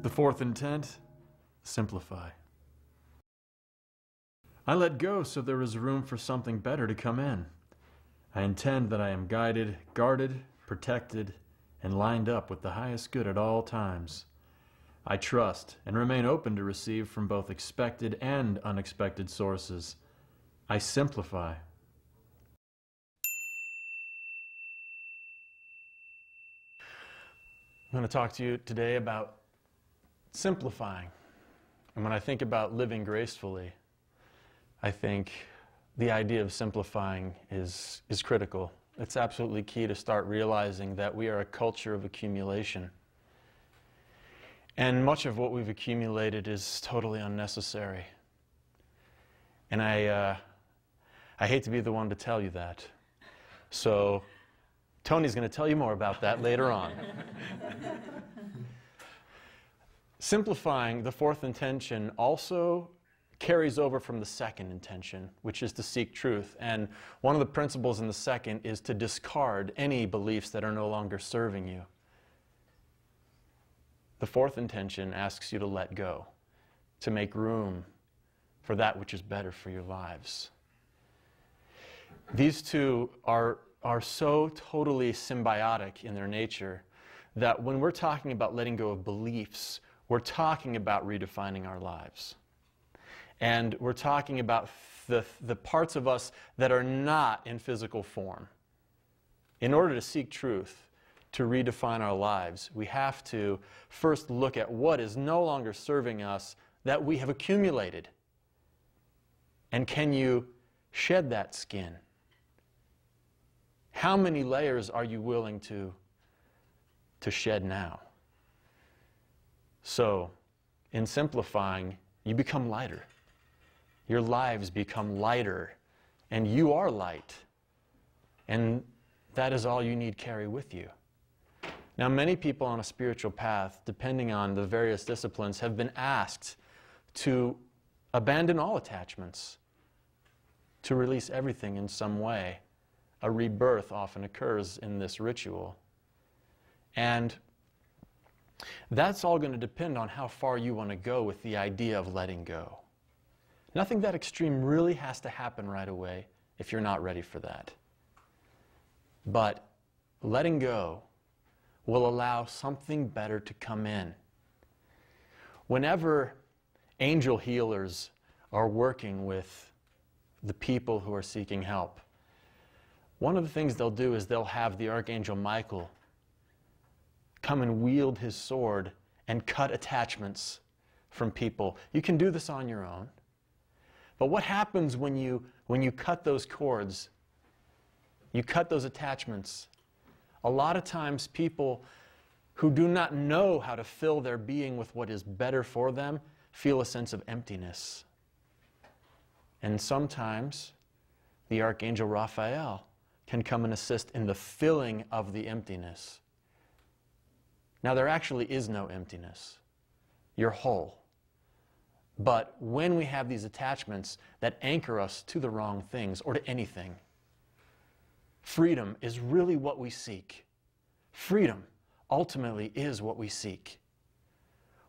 The fourth intent, simplify. I let go so there is room for something better to come in. I intend that I am guided, guarded, protected, and lined up with the highest good at all times. I trust and remain open to receive from both expected and unexpected sources. I simplify. I'm going to talk to you today about simplifying. And when I think about living gracefully, I think the idea of simplifying is critical. It's absolutely key to start realizing that we are a culture of accumulation. And much of what we've accumulated is totally unnecessary. And I hate to be the one to tell you that. So Tony's going to tell you more about that later on. Simplifying, the fourth intention, also carries over from the second intention, which is to seek truth. And one of the principles in the second is to discard any beliefs that are no longer serving you. The fourth intention asks you to let go, to make room for that which is better for your lives. These two are so totally symbiotic in their nature that when we're talking about letting go of beliefs, we're talking about redefining our lives. And we're talking about the parts of us that are not in physical form. In order to seek truth, to redefine our lives, we have to first look at what is no longer serving us that we have accumulated. And can you shed that skin? How many layers are you willing to shed now? So, in simplifying, you become lighter. Your lives become lighter, and you are light. And that is all you need carry with you. Now, many people on a spiritual path, depending on the various disciplines, have been asked to abandon all attachments, to release everything in some way. A rebirth often occurs in this ritual. And that's all going to depend on how far you want to go with the idea of letting go. Nothing that extreme really has to happen right away if you're not ready for that. But letting go will allow something better to come in. Whenever angel healers are working with the people who are seeking help, one of the things they'll do is they'll have the Archangel Michael come and wield his sword and cut attachments from people. You can do this on your own. But what happens when you cut those cords, you cut those attachments? A lot of times people who do not know how to fill their being with what is better for them feel a sense of emptiness. And sometimes the Archangel Raphael can come and assist in the filling of the emptiness. Now, there actually is no emptiness. You're whole. But when we have these attachments that anchor us to the wrong things or to anything, freedom is really what we seek. Freedom ultimately is what we seek.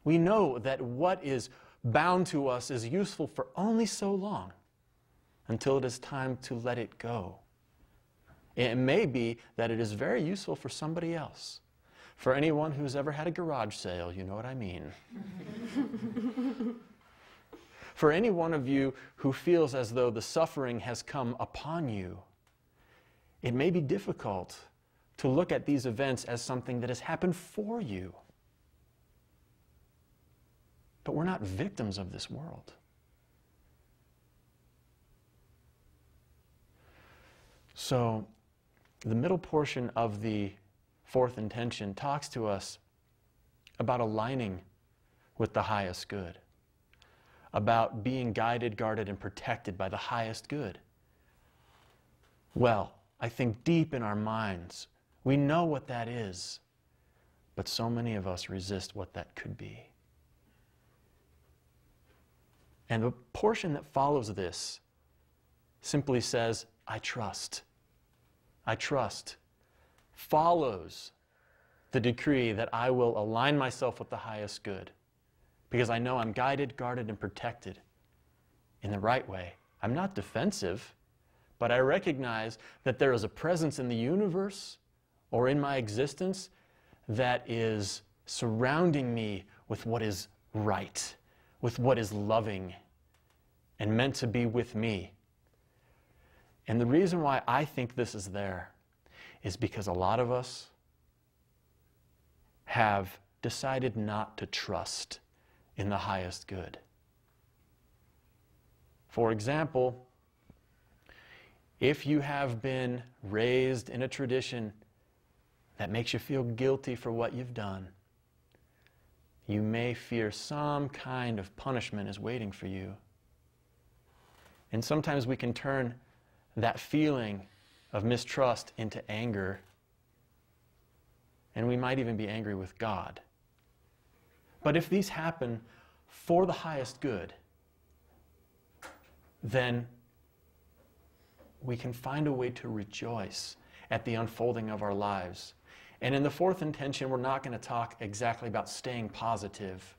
We know that what is bound to us is useful for only so long until it is time to let it go. It may be that it is very useful for somebody else. For anyone who's ever had a garage sale, you know what I mean. For any one of you who feels as though the suffering has come upon you, it may be difficult to look at these events as something that has happened for you. But we're not victims of this world. So, the middle portion of the fourth intention talks to us about aligning with the highest good, about being guided, guarded, and protected by the highest good. Well, I think deep in our minds, we know what that is, but so many of us resist what that could be. And the portion that follows this simply says, I trust. I trust follows the decree that I will align myself with the highest good. because I know I'm guided, guarded, and protected in the right way. I'm not defensive, but I recognize that there is a presence in the universe or in my existence that is surrounding me with what is right, with what is loving and meant to be with me. And the reason why I think this is there is because a lot of us have decided not to trust in the highest good. For example, if you have been raised in a tradition that makes you feel guilty for what you've done, you may fear some kind of punishment is waiting for you. And sometimes we can turn that feeling of mistrust into anger, and we might even be angry with God. But if these happen for the highest good, then we can find a way to rejoice at the unfolding of our lives. And in the fourth intention, we're not going to talk exactly about staying positive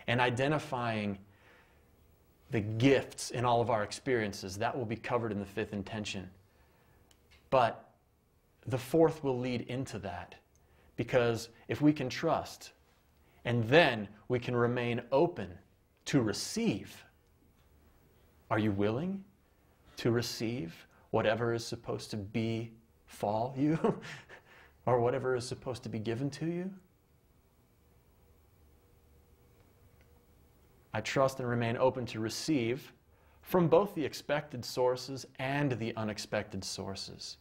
and identifying the gifts in all of our experiences. That will be covered in the fifth intention. But the fourth will lead into that, because if we can trust, and then we can remain open to receive. Are you willing to receive whatever is supposed to befall you or whatever is supposed to be given to you? I trust and remain open to receive from both the expected sources and the unexpected sources.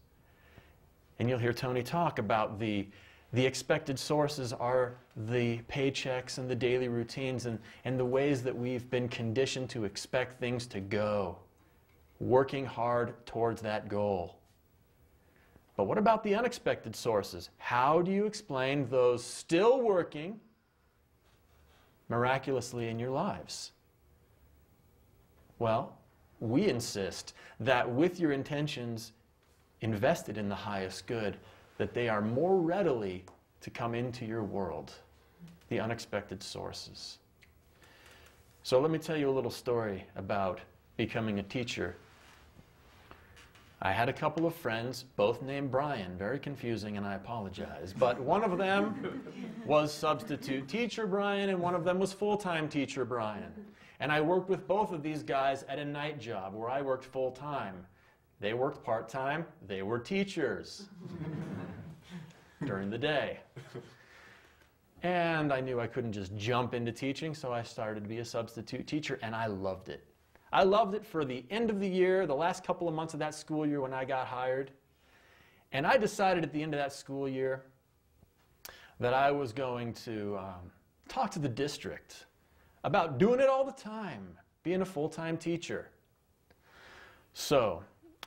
And you'll hear Tony talk about the expected sources are the paychecks and the daily routines and the ways that we've been conditioned to expect things to go, working hard towards that goal. But what about the unexpected sources? How do you explain those still working miraculously in your lives? Well, we insist that with your intentions invested in the highest good, that they are more readily to come into your world, the unexpected sources. So let me tell you a little story about becoming a teacher. I had a couple of friends, both named Brian, very confusing, and I apologize, but one of them was substitute teacher Brian, and one of them was full-time teacher Brian. And I worked with both of these guys at a night job where I worked full-time. They worked part-time, they were teachers during the day. And I knew I couldn't just jump into teaching, so I started to be a substitute teacher, and I loved it. I loved it for the end of the year, the last couple of months of that school year when I got hired. And I decided at the end of that school year that I was going to talk to the district about doing it all the time, being a full-time teacher. So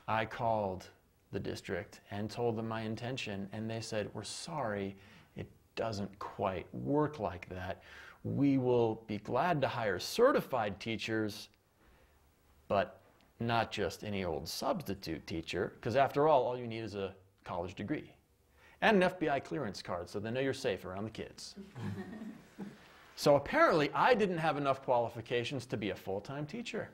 I called the district and told them my intention, and they said, "We're sorry, it doesn't quite work like that. We will be glad to hire certified teachers, but not just any old substitute teacher, because after all you need is a college degree and an FBI clearance card, so they know you're safe around the kids." So apparently I didn't have enough qualifications to be a full-time teacher.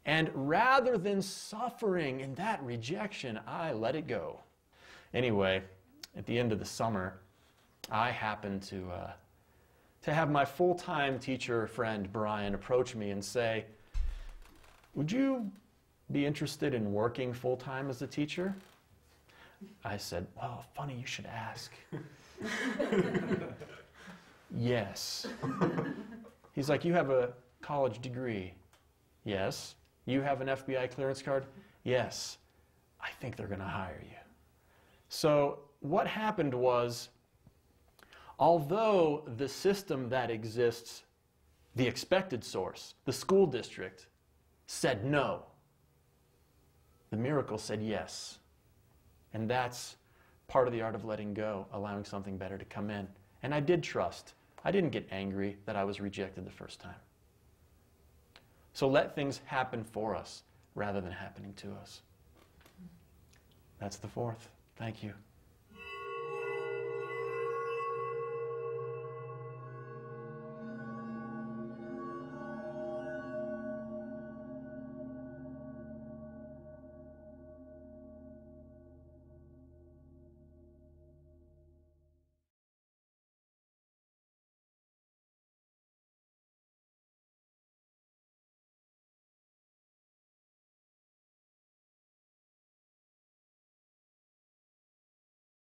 And rather than suffering in that rejection, I let it go. Anyway, at the end of the summer, I happened to have my full-time teacher friend Brian approach me and say, "Would you be interested in working full-time as a teacher?" I said, "Well, funny you should ask." "Yes." He's like, "You have a college degree?" "Yes." "You have an FBI clearance card?" "Yes." "I think they're going to hire you." So what happened was, although the system that exists, the expected source, the school district, said no, the miracle said yes. And that's part of the art of letting go, allowing something better to come in. And I did trust. I didn't get angry that I was rejected the first time. So let things happen for us rather than happening to us. That's the fourth. Thank you.